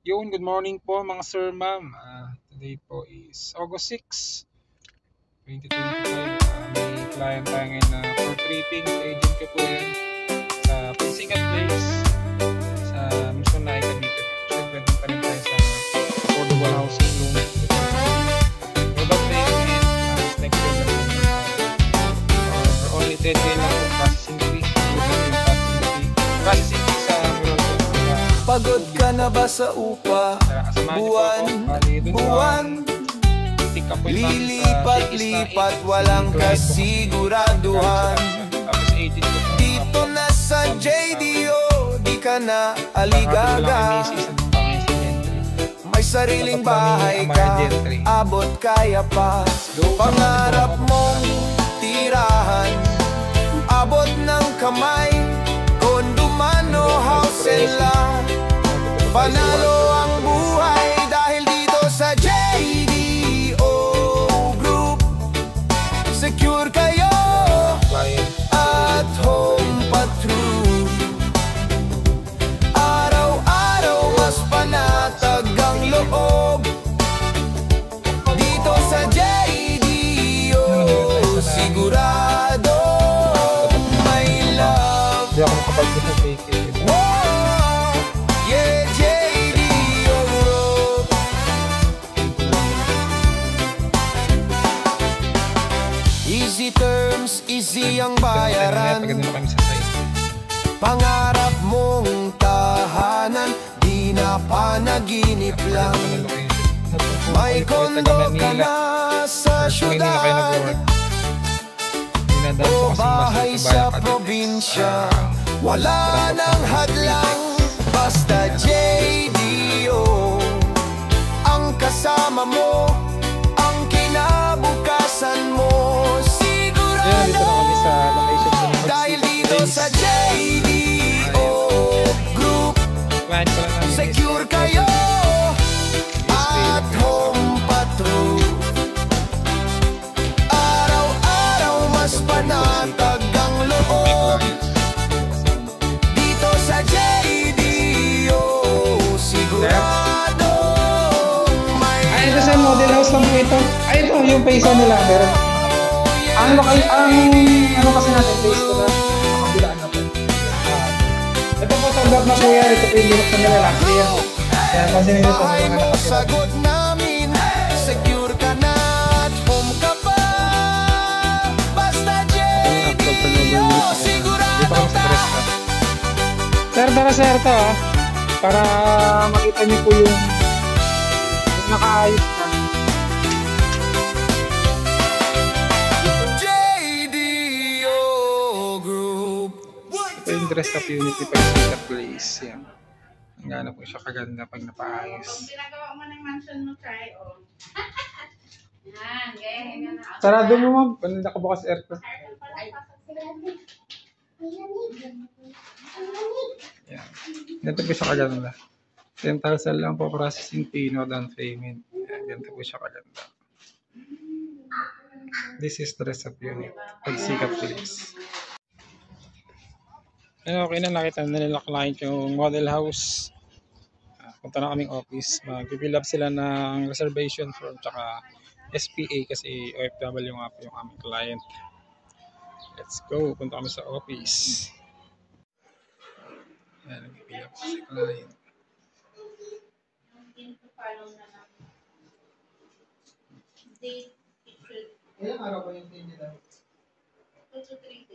Yun, good morning po mga sir, ma'am. Today po is August 6, 2025. May client tayo ngayon na for tripping. Agent ko po yan sa Pinsikat Place sa Musunay, Cavite. Siyempre, doon pa rin tayo sa affordable housing loan. Without payment, next year lang or only 10K lang po processing fee. Processing fee sa pagod ka na ba sa upa? Buwan, lilipat-lipat, walang kasiguraduhan. Dito na sa JDO, di ka na aligaga. May sariling bahay ka, abot kaya pa. Pangarap mong tirahan, abot ng kamay. Condo man o house and lot, panalo ang buhay dahil dito sa JDO Group. Secure kayo at home patrol. Araw-araw mas panatag ang loob. Dito sa JDO sigurado may love. Hindi ako makapag-take it. Easy terms, easy ang bayaran. Pangarap mong tahanan, di na panaginip lang. May kondo ka na sa syudad o bahay sa probinsya, wala nang hadlang. Basta JDO ang kasama mo, ang kinabukasan mo. Dahil dito sa JDO Group, secure kayo at home patrol. Araw-araw mas panatag ang loob. Dito sa JDO sigurado may love. Ito sa model house lang po ito. Ito yung paysa nila. Meron ano kasi natin face ko na makabilaan na po. Ito po tanggap na po yan. Ito po yung binuksan nila last year. Kaya kasi nila sa mga nakatira. Sagot namin, secure ka na at home ka pa. Basta JDO sigurado ka. Sir, tara sir to para makita niyo po yung nakaayos na. Ito yung dress up unit ni Pinsikat Place. Yan. Ang gana po siya kaganda pag napaayos. Kung ginagawa mo ng mansion mo, try on. Yan, ganyan na. Sarado mo ma'am. Paano nakabukas aircon? Yan. Ganito po siya kaganda. 10,000 lang po processing fee, no down payment. Yan. Ganito po siya kaganda. This is dress up unit. Pinsikat Place. Okay na, nakita na nila client yung model house. Punta na kaming office. Mag-fill up sila ng reservation form tsaka SPA kasi OFW nga po yung aming client. Let's go. Punta kami sa office. Ayan, nag-fill up si client. Date, Ilang araw ba yung pin nila? 2 to 3.